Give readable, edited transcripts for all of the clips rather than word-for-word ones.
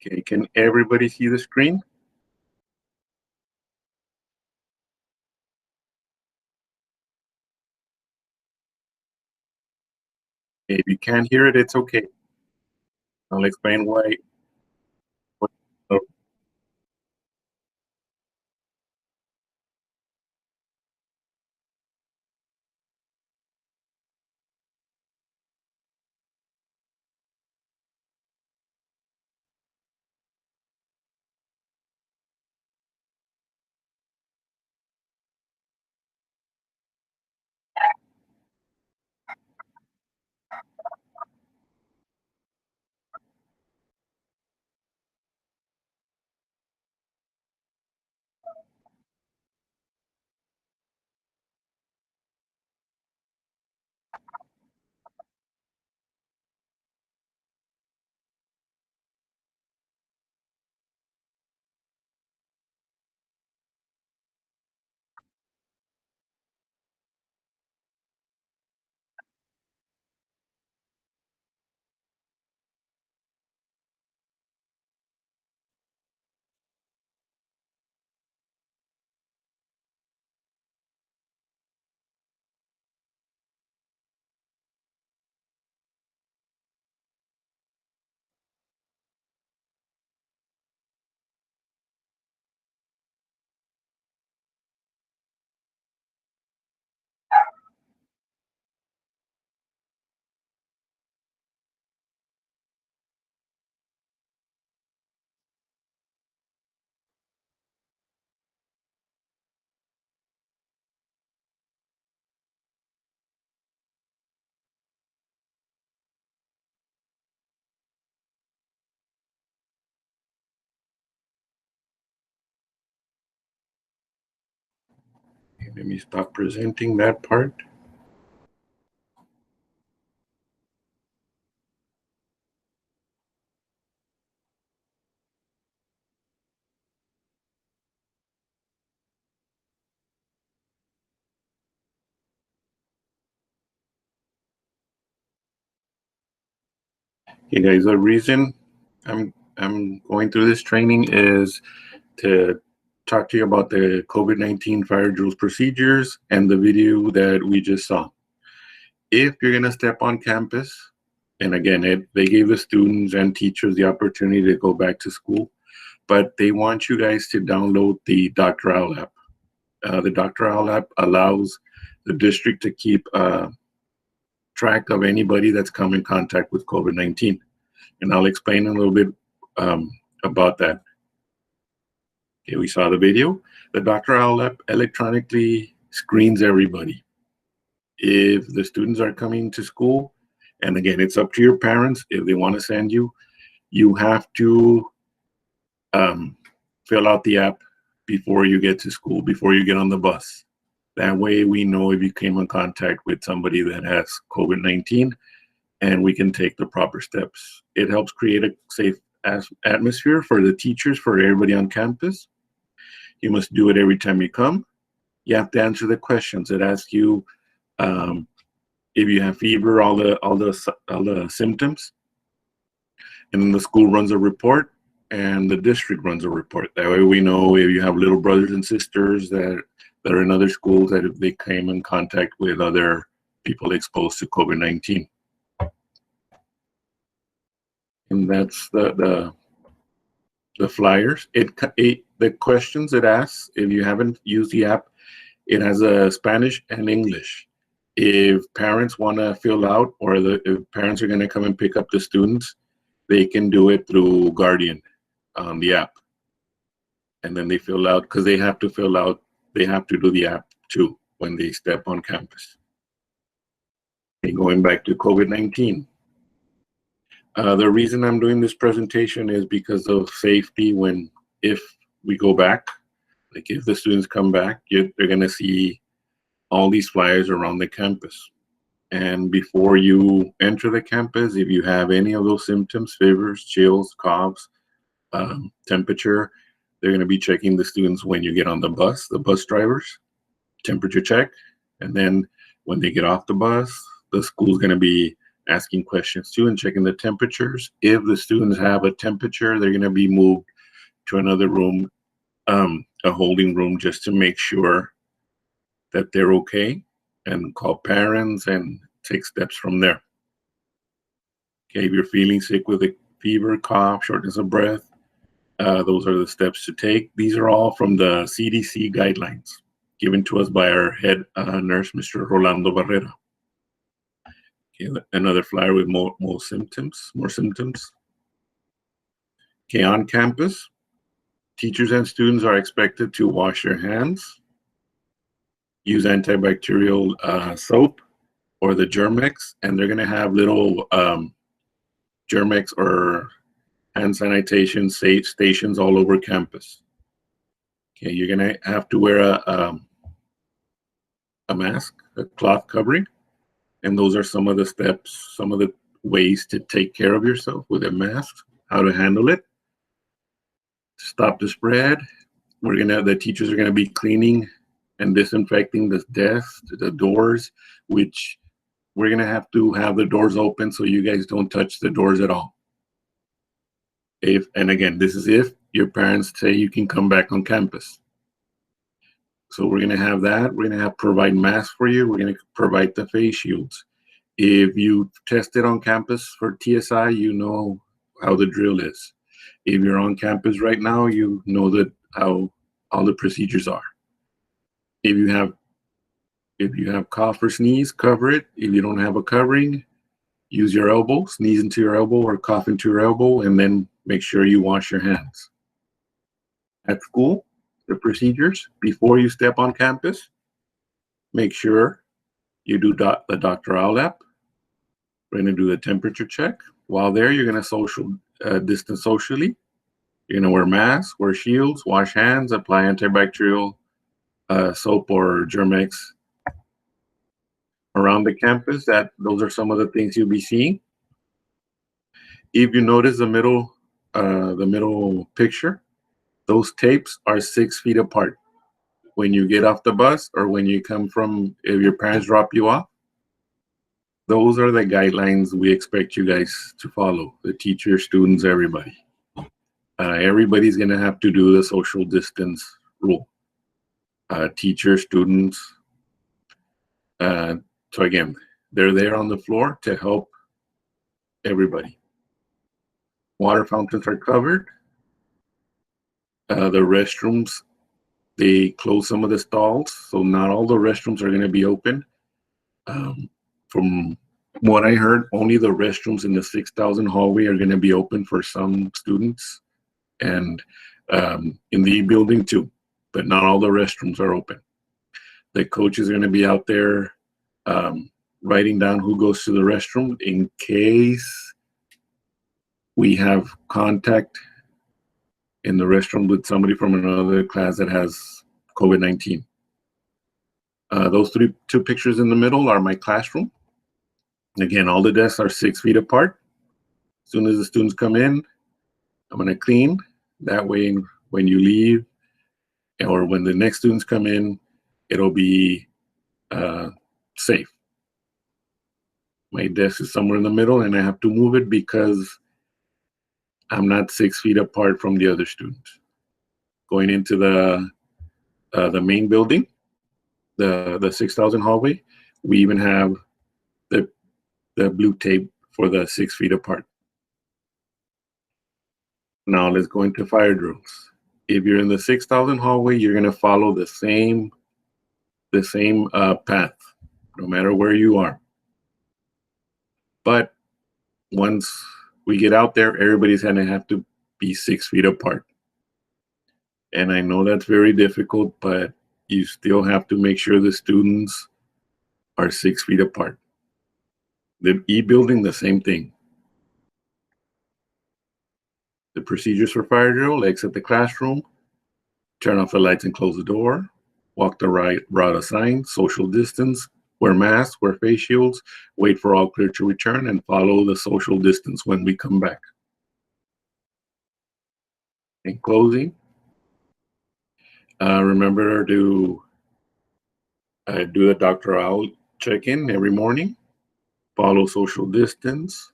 Okay, can everybody see the screen? If you can't hear it, it's okay. I'll explain why. Oh, let me stop presenting that part. Okay, guys, the reason I'm going through this training is to talk to you about the COVID-19 fire drills procedures and the video that we just saw. If you're going to step on campus, and again, they gave the students and teachers the opportunity to go back to school, but they want you guys to download the Dr. Owl app. The Dr. Owl app allows the district to keep track of anybody that's come in contact with COVID-19. And I'll explain a little bit about that. Okay, we saw the video. The Dr. Owl app electronically screens everybody. If the students are coming to school, and again, it's up to your parents if they want to send you, you have to fill out the app before you get to school, before you get on the bus. That way we know if you came in contact with somebody that has COVID-19 and we can take the proper steps. It helps create a safe atmosphere for the teachers, for everybody on campus. You must do it every time you come. You have to answer the questions. It asks you if you have fever, all the symptoms, and then the school runs a report and the district runs a report. That way we know if you have little brothers and sisters that are in other schools, that if they came in contact with other people exposed to COVID-19. And that's the flyers. The questions it asks, if you haven't used the app, it has a Spanish and English. If parents want to fill out, or if parents are going to come and pick up the students, they can do it through Guardian on the app. And then they fill out, because they have to fill out, they have to do the app too when they step on campus. And going back to COVID-19. The reason I'm doing this presentation is because of safety. If we go back, like if the students come back, they're going to see all these flyers around the campus. And before you enter the campus, if you have any of those symptoms, fevers, chills, coughs, temperature, they're going to be checking the students when you get on the bus drivers, temperature check. And then when they get off the bus, the school's going to be asking questions too and checking the temperatures. If the students have a temperature, they're going to be moved to another room, a holding room, just to make sure that they're okay, and call parents and take steps from there. Okay, if you're feeling sick with a fever, cough, shortness of breath, those are the steps to take. These are all from the CDC guidelines given to us by our head nurse, Mr. Rolando Barrera. Okay, another flyer with more symptoms. Okay, on campus, teachers and students are expected to wash their hands, use antibacterial soap or the Germex, and they're going to have little Germex or hand sanitation stations all over campus. Okay, you're going to have to wear a mask, a cloth covering, and those are some of the steps, some of the ways to take care of yourself with a mask, how to handle it, to stop the spread. The teachers are going to be cleaning and disinfecting the desks, the doors, which we're going to have the doors open so you guys don't touch the doors at all. And again, this is if your parents say you can come back on campus. So we're going to have that. We're going to provide masks for you. We're going to provide the face shields. If you tested on campus for TSI, you know how the drill is. If you're on campus right now, you know how all the procedures are. If you have cough or sneeze, cover it. If you don't have a covering, use your elbow, sneeze into your elbow or cough into your elbow, and then make sure you wash your hands. At school, the procedures before you step on campus, make sure you do the Dr. Owl app. We're going to do the temperature check. While there, you're going to social distance socially. You're going to wear masks, wear shields, wash hands, apply antibacterial soap or Germex around the campus. Those are some of the things you'll be seeing. If you notice the middle picture, those tapes are 6 feet apart. When you get off the bus or when you come from, if your parents drop you off, those are the guidelines we expect you guys to follow, the teachers, students, everybody. Everybody's going to have to do the social distance rule. Teachers, students. So again, they're there on the floor to help everybody. Water fountains are covered. The restrooms, they close some of the stalls, so not all the restrooms are going to be open. From what I heard, only the restrooms in the 6,000 hallway are going to be open for some students, and in the building too, but not all the restrooms are open. The coach is going to be out there writing down who goes to the restroom in case we have contact in the restroom with somebody from another class that has COVID-19. Those two pictures in the middle are my classroom. Again, all the desks are 6 feet apart. As soon as the students come in, I'm going to clean. That way, when you leave or when the next students come in, it'll be safe. My desk is somewhere in the middle, and I have to move it because I'm not 6 feet apart from the other students. Going into the main building, the 6,000 hallway, we even have the blue tape for the 6 feet apart. Now let's go into fire drills. If you're in the 6,000 hallway, you're going to follow the same path, no matter where you are. But once we get out there, everybody's going to have to be 6 feet apart. And I know that's very difficult, but you still have to make sure the students are 6 feet apart. The e-building, the same thing. The procedures for fire drill: exit the classroom, turn off the lights and close the door, walk the right route assigned, social distance, wear masks, wear face shields, wait for all clear to return, and follow the social distance when we come back. In closing, remember to do the Dr. Owl check-in every morning. follow social distance,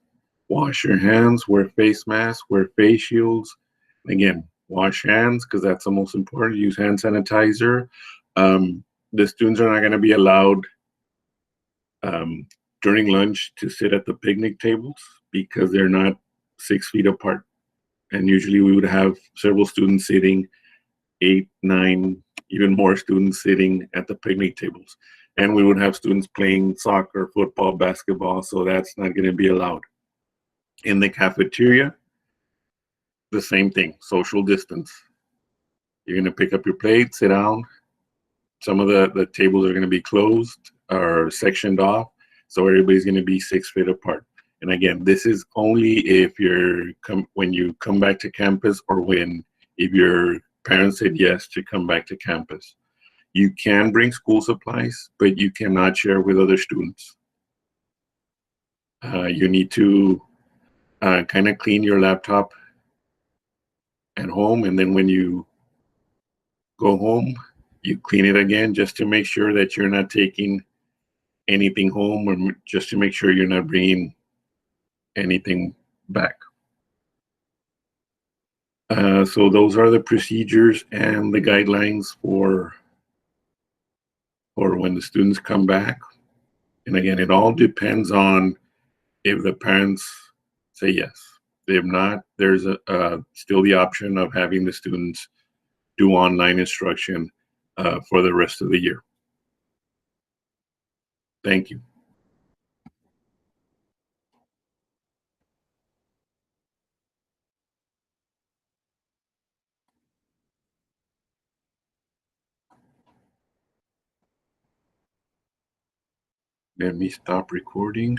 wash your hands, wear face masks, wear face shields. Again, wash hands because that's the most important. Use hand sanitizer. Um, the students are not going to be allowed um, during lunch to sit at the picnic tables because they're not 6 feet apart. And usually we would have several students sitting, 8, 9, even more students sitting at the picnic tables. And we would have students playing soccer, football, basketball, so that's not going to be allowed. In the cafeteria, the same thing, social distance. You're going to pick up your plate, sit down. Some of the tables are going to be closed or sectioned off, so everybody's going to be 6 feet apart. And again, this is only if when you come back to campus or if your parents said yes to come back to campus. You can bring school supplies, but you cannot share with other students. You need to kind of clean your laptop at home, and then when you go home, you clean it again just to make sure that you're not taking anything home, or just to make sure you're not bringing anything back. So those are the procedures and the guidelines for when the students come back. And again, it all depends on if the parents say yes. If not, there's still the option of having the students do online instruction for the rest of the year. Thank you. Let me stop recording.